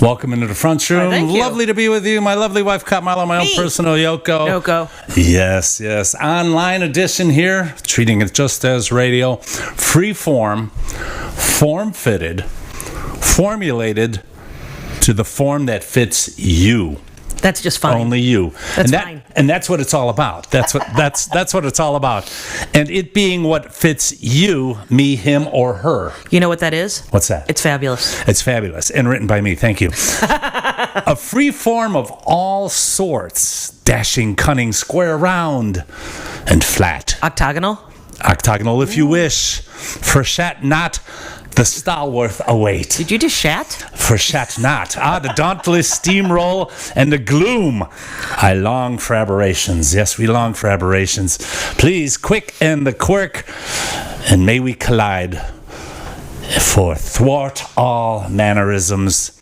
Welcome into the front room. Thank you. Lovely to be with you. My lovely wife, Kat Marlow, my own personal Yoko. Yoko. Yes, yes. Online edition here, treating it just as radio. Free form, form-fitted, formulated to the form that fits you. That's just fine. Only you. That's fine. And that's what it's all about. That's what it's all about. And it being what fits you, me, him, or her. You know what that is? What's that? It's fabulous. It's fabulous. And written by me. Thank you. A free form of all sorts. Dashing, cunning, square, round, and flat. Octagonal? Octagonal if you wish. For shat not, the stalwart await. Did you just shat? For shat not. The dauntless steamroll and the gloom. I long for aberrations. Yes, we long for aberrations. Please, quick and the quirk, and may we collide. For thwart all mannerisms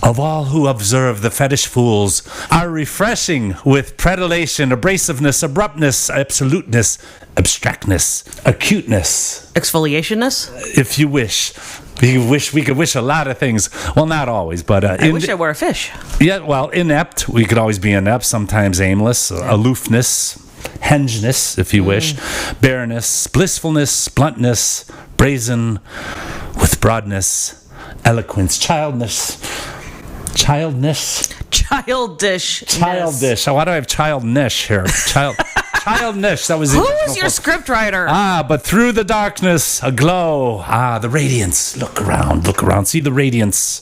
of all who observe the fetish fools are refreshing with predilation, abrasiveness, abruptness, absoluteness, abstractness, acuteness. Exfoliationness? If you wish. We could wish a lot of things. Well, not always, but... I wish I were a fish. Yeah, well, inept. We could always be inept, sometimes aimless, aloofness, hengeness, if you wish, bareness, blissfulness, bluntness, brazen, with broadness, eloquence, childishness. Childish. Why do I have childnish here? Childnish. That was it. Who's your scriptwriter? But through the darkness, a glow. The radiance. Look around. See the radiance.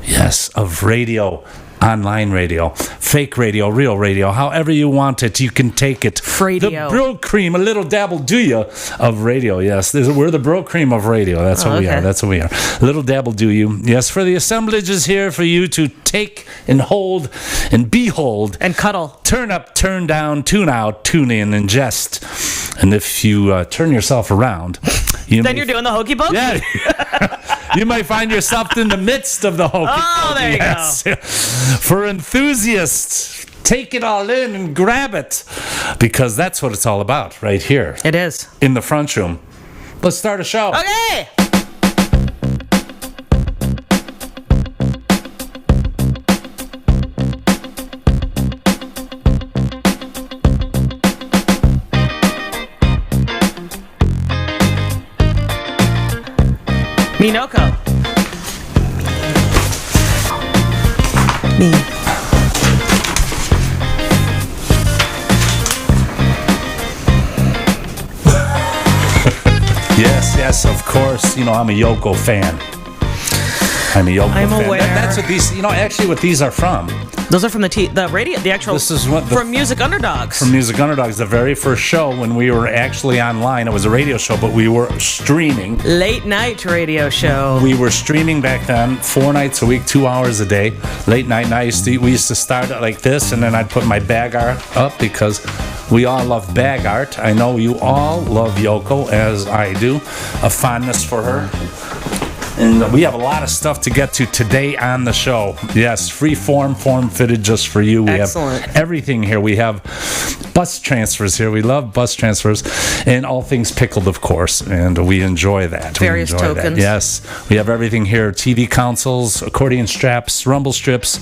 Yes, of radio. Online radio, fake radio, real radio, however you want it, you can take it. Radio. The Brill Cream, a little dabble do you of radio, yes. We're the Brill Cream of radio, that's what we are, that's what we are. A little dabble do you, yes, for the assemblage is here for you to take and hold and behold. And cuddle. Turn up, turn down, tune out, tune in, and jest. And if you turn yourself around... Then you're doing the hokey pokey? Yeah. You might find yourself in the midst of the hokey pokey. Oh, there you go. For enthusiasts, take it all in and grab it. Because that's what it's all about right here. It is. In the front room. Let's start a show. Okay. Minoko. Me. Yes, of course. You know, I'm a Yoko fan. I'm aware. That's what these, actually what these are from. Those are from the radio, the actual. This is what from Music Underdogs. From Music Underdogs, the very first show when we were actually online. It was a radio show, but we were streaming. Late night radio show. We were streaming back then, 4 nights a week, 2 hours a day. Late night, and we used to start it like this, and then I'd put my bag art up because we all love bag art. I know you all love Yoko, as I do. A fondness for her. And we have a lot of stuff to get to today on the show. Yes, free form fitted just for you. We Excellent. have everything here. We have bus transfers here. We love bus transfers. And all things pickled, of course. And we enjoy that. Various tokens. Yes. We have everything here. TV consoles, accordion straps, rumble strips,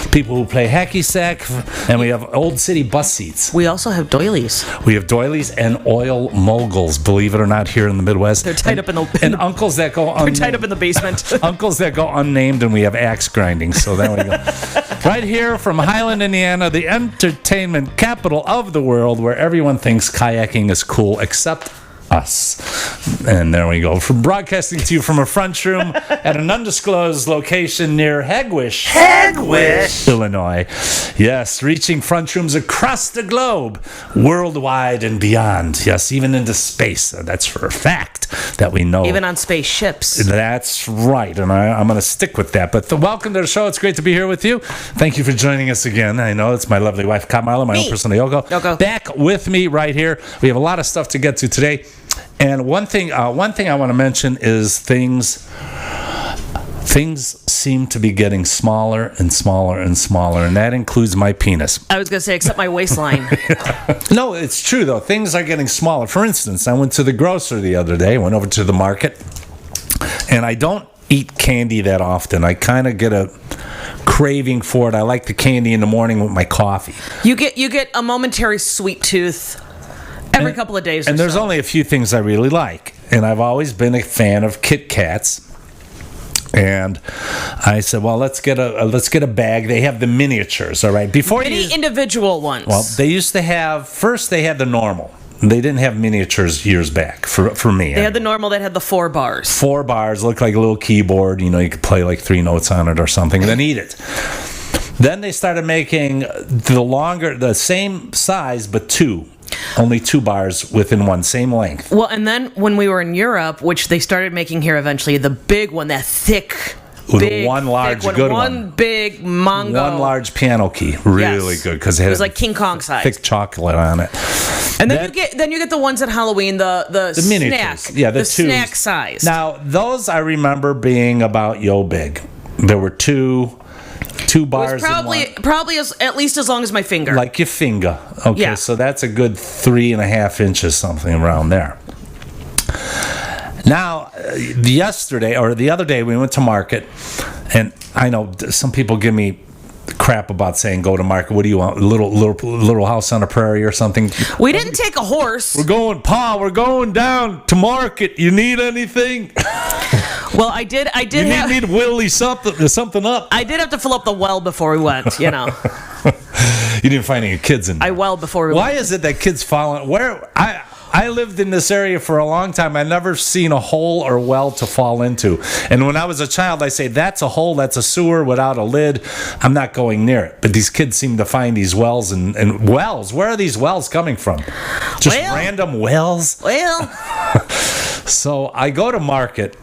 people who play hacky sack. And we have Old City bus seats. We also have doilies. We have doilies and oil moguls, believe it or not, here in the Midwest. They're tied up in the... And uncles that go on... They're tied up in the basement. Uncles that go unnamed, and we have axe grinding. So there we go. Right here from Highland, Indiana, the entertainment capital of the world, where everyone thinks kayaking is cool except us. And there we go. From broadcasting to you from a front room at an undisclosed location near Hegwish, Illinois. Yes, reaching front rooms across the globe, worldwide and beyond. Yes, even into space. That's for a fact that we know. Even on spaceships. That's right, and I'm going to stick with that. But welcome to the show. It's great to be here with you. Thank you for joining us again. I know it's my lovely wife, Kat Marlow, my own personal Yoko. Back with me right here. We have a lot of stuff to get to today. And one thing I want to mention is things seem to be getting smaller and smaller and smaller, and that includes my penis. I was going to say, except my waistline. No, it's true, though. Things are getting smaller. For instance, I went to the grocer the other day, went over to the market, and I don't eat candy that often. I kind of get a craving for it. I like the candy in the morning with my coffee. You get a momentary sweet tooth every couple of days. And there's only a few things I really like. And I've always been a fan of Kit Kats. And I said, well, let's get a bag. They have the miniatures, all right. Many individual ones. Well, they used to have, first they had the normal. They didn't have miniatures years back for me. They had the normal that had the 4 bars. 4 bars, looked like a little keyboard. You know, you could play like 3 notes on it or something, and then eat it. Then they started making the same size, but 2. Only 2 bars within one, same length. Well, and then when we were in Europe, which they started making here eventually, the big one, that thick, with one large, good one. One big Mongo. One large piano key, really good because it was like King Kong size, thick chocolate on it. And then you get the ones at Halloween, the miniatures, snack, the snack size. Now those I remember being about yo big. There were two bars. It was probably at least as long as my finger. Like your finger. Okay, so that's a good 3.5 inches, something around there. Now, the other day, we went to market, and I know some people give me crap about saying go to market. What do you want? Little house on a prairie or something? We didn't take a horse. We're going down to market. You need anything? Well, I did. You need to willy something up. I did have to fill up the well before we went. You know. You didn't find any kids in there. I welled before we went. Why is it that kids fall in? I lived in this area for a long time. I never seen a hole or well to fall into. And when I was a child, I say, that's a hole, that's a sewer without a lid. I'm not going near it. But these kids seem to find these wells and wells. Where are these wells coming from? Just random wells? Well. So I go to market.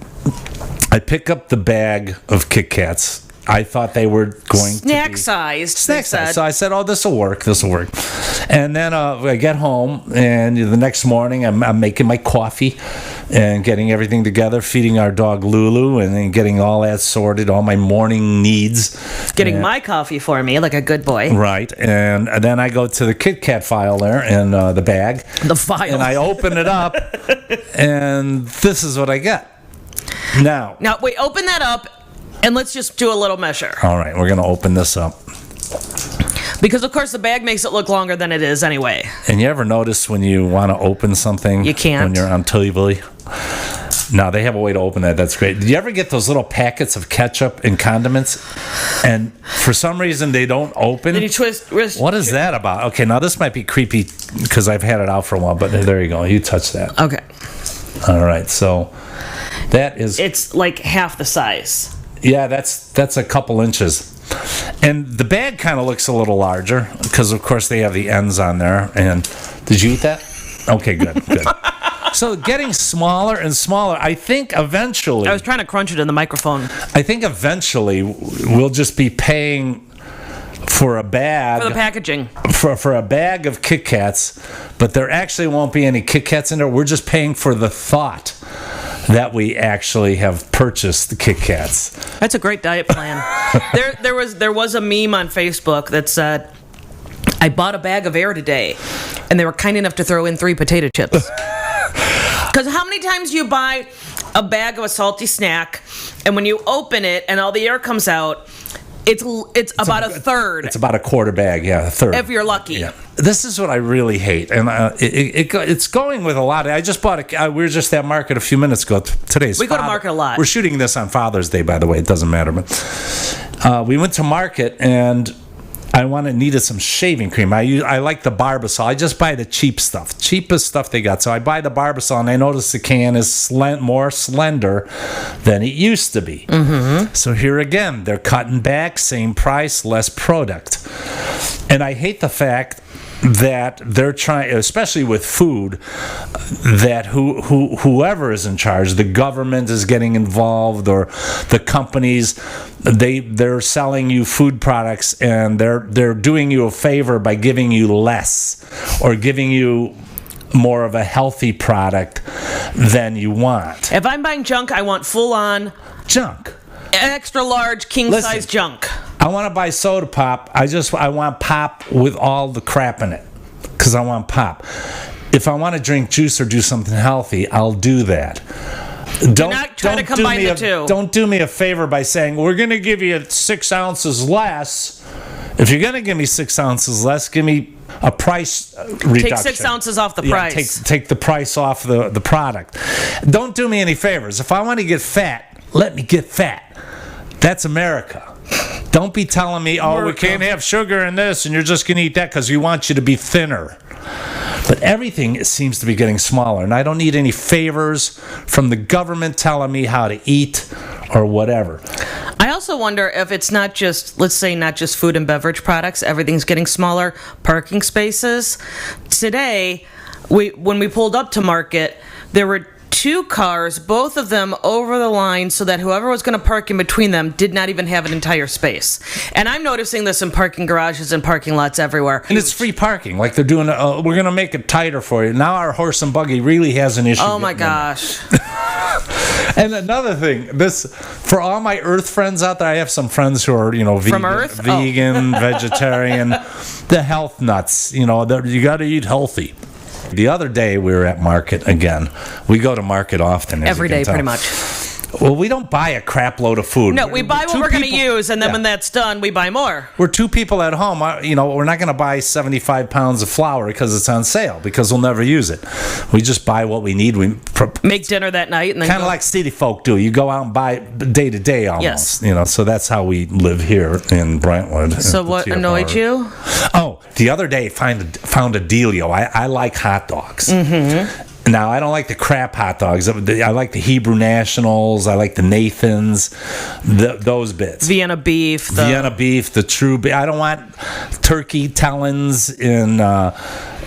I pick up the bag of Kit Kats. I thought they were going snack sized. Snack sized. So I said, "Oh, this will work. And then I get home, and the next morning I'm making my coffee and getting everything together, feeding our dog Lulu, and then getting all that sorted, all my morning needs. Getting my coffee for me, like a good boy. Right. And then I go to the Kit Kat file there in the bag. The file. And I open it up, and this is what I get. Now, wait, open that up. And let's just do a little measure. All right, we're going to open this up. Because, of course, the bag makes it look longer than it is anyway. And you ever notice when you want to open something? You can't. When you're on TV? No, they have a way to open that. That's great. Do you ever get those little packets of ketchup and condiments? And for some reason, they don't open? Then you twist. What is that about? Okay, now this might be creepy because I've had it out for a while, but there you go. You touch that. Okay. All right, so that is... It's like half the size. Yeah, that's a couple inches. And the bag kind of looks a little larger because, of course, they have the ends on there. And did you eat that? Okay, good. So getting smaller and smaller. I think eventually... I was trying to crunch it in the microphone. I think eventually we'll just be paying for a bag... For the packaging. For a bag of Kit Kats, but there actually won't be any Kit Kats in there. We're just paying for the thought that we actually have purchased the Kit Kats. That's a great diet plan. there was a meme on Facebook that said, I bought a bag of air today, and they were kind enough to throw in 3 potato chips. Because how many times do you buy a bag of a salty snack, and when you open it and all the air comes out, it's about a third. It's about a quarter bag, a third. If you're lucky. Yeah. This is what I really hate, and it's going with a lot. I just bought we were just at market a few minutes ago. We go to market a lot. We're shooting this on Father's Day, by the way. It doesn't matter, but we went to market and I needed some shaving cream. I like the Barbasol. I just buy the cheapest stuff they got. So I buy the Barbasol, and I notice the can is more slender than it used to be. Mm-hmm. So here again, they're cutting back, same price, less product. And I hate the fact that they're trying, especially with food, that whoever is in charge, the government is getting involved, or the companies, they're selling you food products, and they're doing you a favor by giving you less or giving you more of a healthy product than you want. If I'm buying junk, I want full-on junk. Extra large, king-size junk. I want to buy soda pop. I want pop with all the crap in it because I want pop. If I want to drink juice or do something healthy, I'll do that. Do not try to combine the two. Don't do me a favor by saying, we're going to give you 6 ounces less. If you're going to give me 6 ounces less, give me a price reduction. Take 6 ounces off the price. Take the price off the product. Don't do me any favors. If I want to get fat, let me get fat. That's America. Don't be telling me, we can't have sugar in this, and you're just going to eat that because we want you to be thinner. But everything seems to be getting smaller, and I don't need any favors from the government telling me how to eat or whatever. I also wonder if it's not just, let's say, not just food and beverage products. Everything's getting smaller. Parking spaces. Today, when we pulled up to Market, there were 2 cars, both of them over the line, so that whoever was going to park in between them did not even have an entire space. And I'm noticing this in parking garages and parking lots everywhere. And it's free parking. Like they're doing, we're going to make it tighter for you. Now our horse and buggy really has an issue. Oh my gosh. And another thing, for all my Earth friends out there, I have some friends who are, vegan, vegetarian, the health nuts. You got to eat healthy. The other day we were at Market again. We go to Market often. Every day, pretty much. Well, we don't buy a crap load of food. No, we buy what we're going to use, and then when that's done, we buy more. We're 2 people at home. We're not going to buy 75 pounds of flour because it's on sale, because we'll never use it. We just buy what we need. We make dinner that night, and then kind of like city folk do. You go out and buy day to day almost. Yes. So that's how we live here in Brentwood. So what annoyed you? Oh, the other day found a dealio. I like hot dogs. Mm-hmm. Now, I don't like the crap hot dogs. I like the Hebrew Nationals. I like the Nathans, those bits. Vienna beef. The true beef. I don't want turkey talons in, a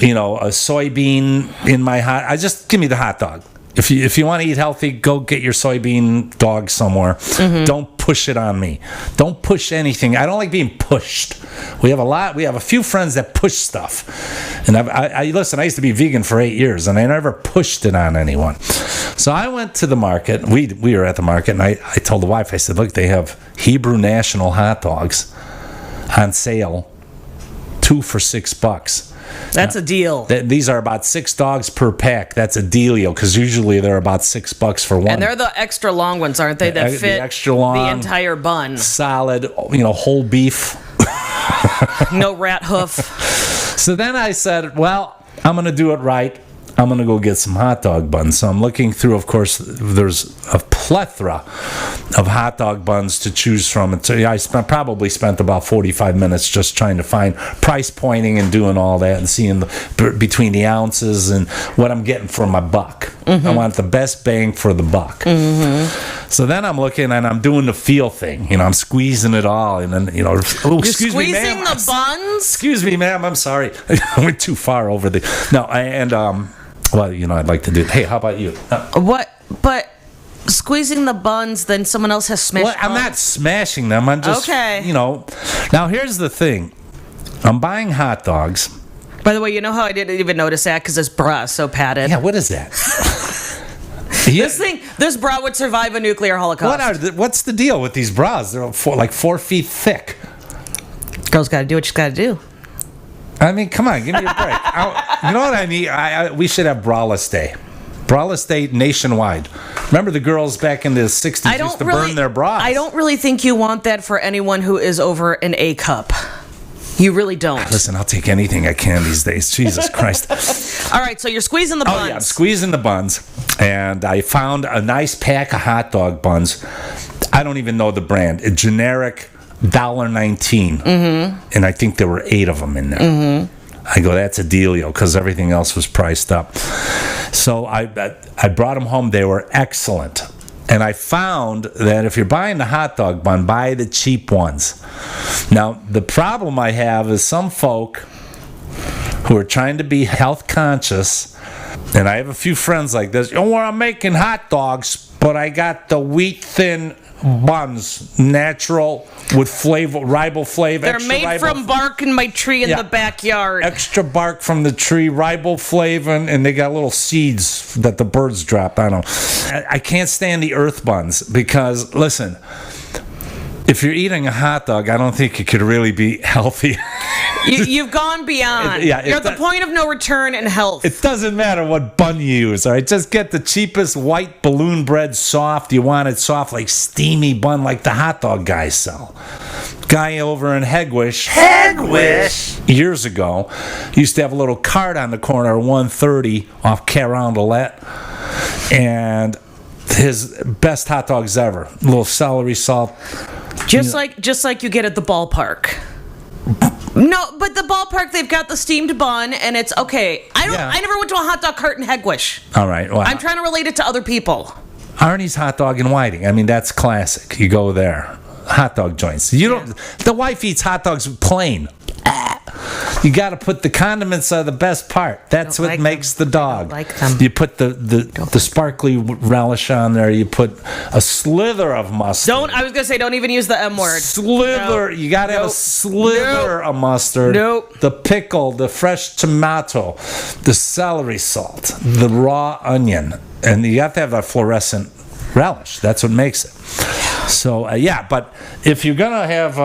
soybean in my hot. Just give me the hot dog. If you want to eat healthy, go get your soybean dog somewhere. Mm-hmm. Don't push it on me. Don't push anything. I don't like being pushed. We have a few friends that push stuff. And listen, I used to be vegan for 8 years, and I never pushed it on anyone. So I went to the market. We were at the market, and I told the wife, I said, look, they have Hebrew National hot dogs on sale, 2 for $6. That's a deal. These are about 6 dogs per pack. That's a dealio, because usually they're about $6 for one. And they're the extra long ones, aren't they? That fit the extra long, the entire bun. Solid, whole beef. No rat hoof. So then I said, well, I'm going to do it right. I'm going to go get some hot dog buns. So I'm looking through, of course, there's a plethora of hot dog buns to choose from. And so I probably spent about 45 minutes just trying to find price pointing and doing all that and seeing between the ounces and what I'm getting for my buck. Mm-hmm. I want the best bang for the buck. Mm-hmm. So then I'm looking and I'm doing the feel thing. I'm squeezing it all. And then, excuse me, ma'am. Squeezing the buns? Excuse me, ma'am. I'm sorry. I went too far over the... No, I'd like to do... Hey, how about you? What? But squeezing the buns, then someone else has smashed them? I'm not smashing them. I'm just... Okay. Now, here's the thing. I'm buying hot dogs. By the way, you know how I didn't even notice that? Because this bra is so padded. Yeah, what is that? This bra would survive a nuclear holocaust. What's the deal with these bras? They're 4 feet thick. Girl's got to do what she's got to do. I mean, come on, give me a break. You know what I need? We should have Braless Day. Braless Day nationwide. Remember the girls back in the 60s used to burn their bras? I don't really think you want that for anyone who is over an A cup. You really don't. Listen, I'll take anything I can these days. Jesus Christ. All right, so you're squeezing the buns. Oh, yeah, I'm squeezing the buns. And I found a nice pack of hot dog buns. I don't even know the brand. A generic $1.19. Mm-hmm. And I think there were 8 of them in there. Mm-hmm. I go, that's a dealio, because everything else was priced up. So I brought them home. They were excellent. And I found that if you're buying the hot dog bun, buy the cheap ones. Now, the problem I have is some folk who are trying to be health conscious, and I have a few friends like this. I'm making hot dogs, but I got the wheat thin buns, natural with riboflavor. They're made from bark in my tree in the backyard. Extra bark from the tree, riboflavin, and they got little seeds that the birds drop. I can't stand the earth buns because, listen, if you're eating a hot dog, I don't think it could really be healthy You've gone beyond. You're at the point of no return in health. It doesn't matter what bun you use, all right? Just get the cheapest white balloon bread soft. You want it soft, like steamy bun like the hot dog guys sell. Guy over in Hegwish years ago used to have a little cart on the corner of 130 off Carondelet, and his best hot dogs ever. A little celery salt. Just like you get at the ballpark. No, but the ballpark, they've got the steamed bun, and it's okay. I never went to a hot dog cart in Hegwish. All right. Well, I'm trying to relate it to other people. Arnie's Hot Dog in Whiting. I mean, that's classic. You go there. Hot dog joints. You don't. The wife eats hot dogs plain. You got to put the condiments are the best part. That's what makes the dog. Like them. You put the sparkly relish on there. You put a slither of mustard. I was gonna say, don't even use the M word. Slither. You got to have a slither of mustard. Nope. The pickle, the fresh tomato, the celery salt, the raw onion, and you have to have that fluorescent relish. That's what makes it. So but if you're gonna have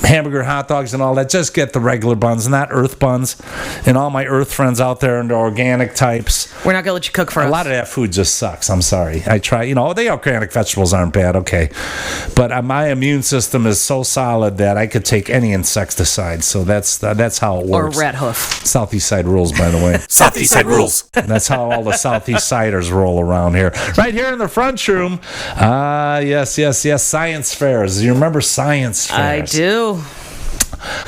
hamburger hot dogs and all that, just get the regular buns, not earth buns. And all my earth friends out there and the organic types, we're not gonna let you cook for us. A lot of that food just sucks. I'm sorry. I try, the organic vegetables aren't bad, okay, but my immune system is so solid that I could take any insecticide. So that's how it works. Or rat hoof. Southeast side rules, by the way. Southeast side rules. That's how all the Southeast siders roll around here. Right here in the front room. Yes. Science fairs. You remember science fairs? I do.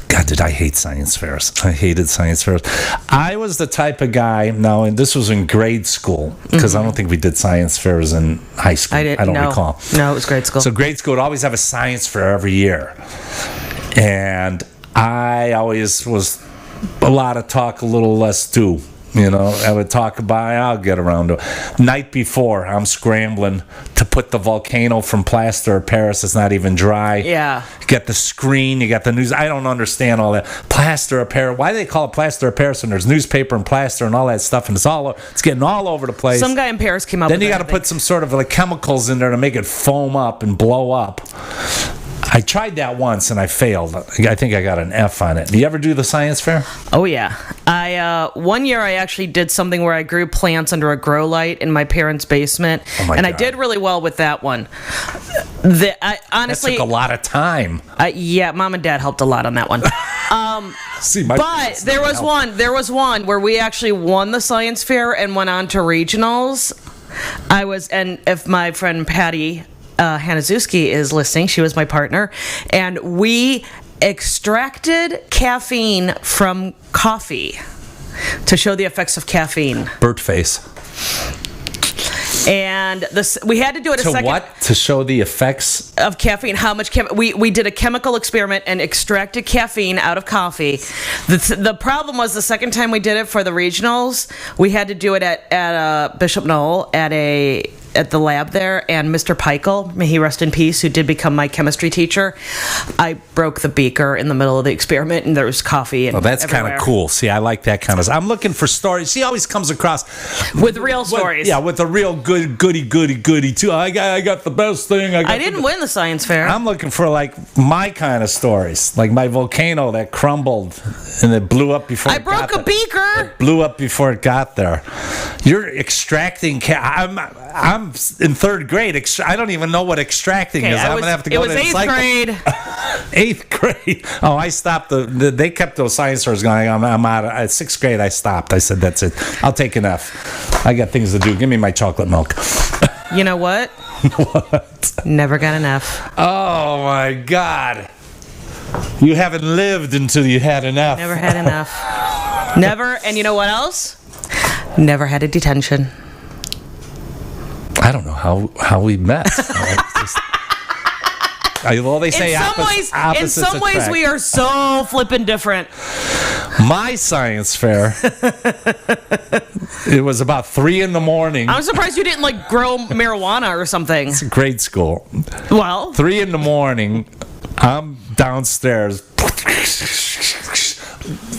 God, did I hate science fairs. I hated science fairs. I was the type of guy, and this was in grade school, because I don't think we did science fairs in high school. I don't recall. No, it was grade school. So grade school would always have a science fair every year. And I always was a lot of talk, a little less do. I would talk about it, I'll get around to it. Night before, I'm scrambling to put the volcano from plaster of Paris. It's not even dry. Yeah. You get the screen, you got the news. I don't understand all that. Plaster of Paris. Why do they call it plaster of Paris when there's newspaper and plaster and all that stuff, and it's getting all over the place. Some guy in Paris came up with it. Then you got to put some sort of like chemicals in there to make it foam up and blow up. I tried that once and I failed. I think I got an F on it. Do you ever do the science fair? Oh yeah. One year I actually did something where I grew plants under a grow light in my parents' basement, and God. I did really well with that one. Honestly, that took a lot of time. Yeah, Mom and Dad helped a lot on that one. But there was one where we actually won the science fair and went on to regionals. And if my friend Patty Hanazuski is listening, she was my partner, and we extracted caffeine from coffee to show the effects of caffeine. Bird face. And we had to do it to what? To show the effects of caffeine. How much we did a chemical experiment and extracted caffeine out of coffee. The problem was the second time we did it for the regionals, we had to do it at Bishop Knoll at the lab there, and Mr. Peichel, may he rest in peace, who did become my chemistry teacher, I broke the beaker in the middle of the experiment, and there was coffee. Oh, that's kind of cool. See, I like that kind of. I'm looking for stories. She always comes across with real stories. With a real goody too. I got the best thing. I didn't win the science fair. I'm looking for like my kind of stories, like my volcano that crumbled and it blew up before. I broke a beaker. It blew up before it got there. You're extracting. I'm in third grade. I don't even know what extracting is. I'm gonna have to go to 8th grade. 8th grade. Oh, I stopped. They kept those science fairs going. I'm out. At 6th grade, I stopped. I said, "That's it. I'll take an F. I got things to do. Give me my chocolate milk." You know what? What? Never got an F. Oh my God! You haven't lived until you had an F. Never had an F. Never. And you know what else? Never had a detention. I don't know how we met. Well, they say in some ways we are so flippin' different. My science fair, it was about 3 a.m. I'm surprised you didn't grow marijuana or something. It's grade school. Well, 3 a.m. I'm downstairs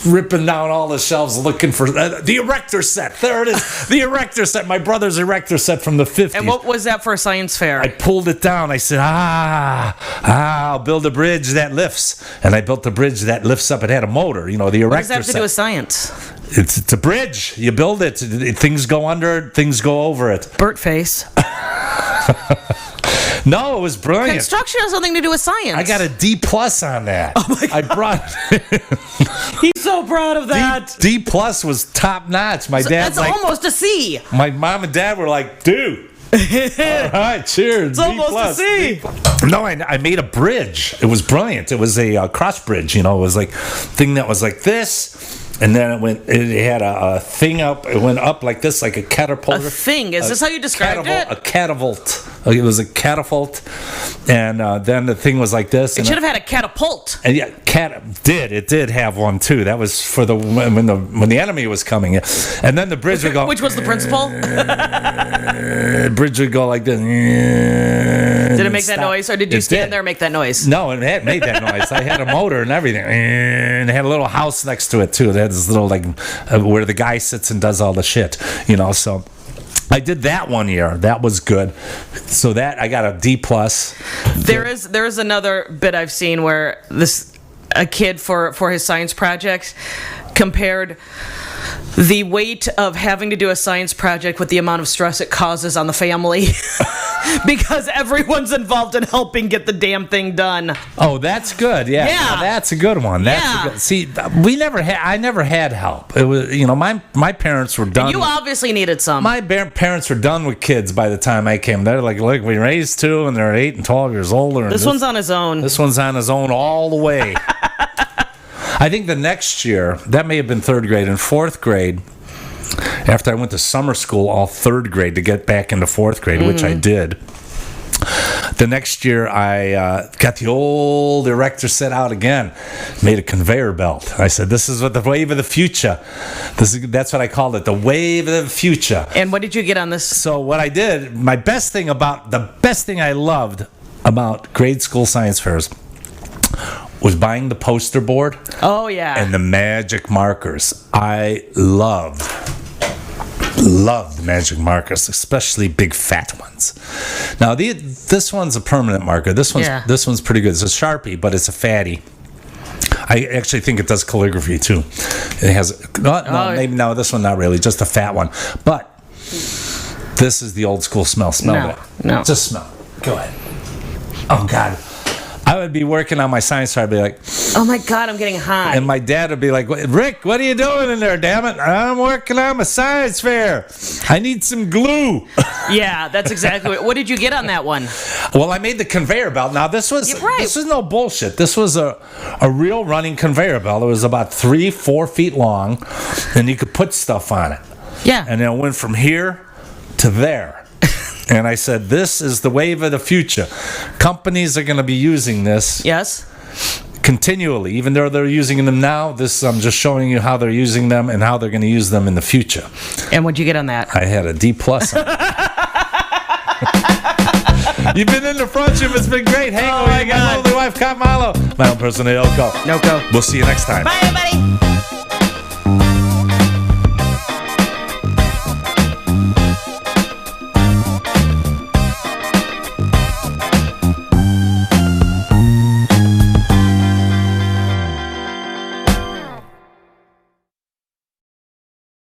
ripping down all the shelves looking for the erector set. There it is. The erector set. My brother's erector set from the 50s. And what was that for a science fair? I pulled it down. I said, I'll build a bridge that lifts. And I built a bridge that lifts up. It had a motor, the erector. What does that have to do with science? It's a bridge. You build it. Things go under it. Things go over it. Burt face. No, it was brilliant. Construction has nothing to do with science. I got a D+ on that. Oh my God. I brought. He's so proud of that. D+ was top notch. My dad's That's almost a C. My mom and dad were like, dude. All right, cheers. It's almost a C. No, I made a bridge. It was brilliant. It was a cross bridge. It was like thing that was like this. And then it had a thing up. It went up like this, like a catapult. A thing? Is this how you described it? A catapult. It was a catapult. And then the thing was like this. It should have had a catapult. And yeah, it did have one too. That was for when the enemy was coming. And then the bridge would go. Which was the principal? The bridge would go like this. Did it make that noise, or did you stand there and make that noise? No, it had made that noise. I had a motor and everything, and it had a little house next to it too. It had this little where the guy sits and does all the shit. So I did that one year. That was good. So that I got a D+. There is another bit I've seen where a kid for his science project compared the weight of having to do a science project with the amount of stress it causes on the family. Because everyone's involved in helping get the damn thing done. Oh, that's good. Yeah. Now, that's a good one. See, I never had help. It was, my parents were done. You obviously needed some. My parents were done with kids by the time I came. They're like, look, we raised 2 and they're 8 and 12 years older. This one's on his own. This one's on his own all the way. I think the next year, that may have been 3rd grade. In 4th grade, after I went to summer school all 3rd grade to get back into 4th grade, which I did. The next year, I got the old erector set out again, made a conveyor belt. I said, this is what the wave of the future. That's what I called it, the wave of the future. And what did you get on this? So what I did, the best thing I loved about grade school science fairs was buying the poster board. Oh, yeah. And the magic markers. I loved the magic markers, especially big fat ones. Now, this one's a permanent marker. This one's pretty good. It's a Sharpie, but it's a fatty. I actually think it does calligraphy, too. It has... No, this one not really, just a fat one. But this is the old school smell. Smell that. No. Just smell. Go ahead. Oh, God. I would be working on my science fair. I'd be like, oh my God, I'm getting hot. And my dad would be like, Rick, what are you doing in there, damn it? I'm working on my science fair. I need some glue. Yeah, that's exactly what did you get on that one? Well, I made the conveyor belt. Now, this was no bullshit. This was a real running conveyor belt. It was about 3-4 feet long, and you could put stuff on it. Yeah. And it went from here to there. And I said, this is the wave of the future. Companies are going to be using this. Yes. Continually. Even though they're using them now, I'm just showing you how they're using them and how they're going to use them in the future. And what'd you get on that? I had a D+ on it. You've been in the front room. It's been great. Hang on. My lovely wife, Marlo. My own person, Noko. We'll see you next time. Bye, everybody.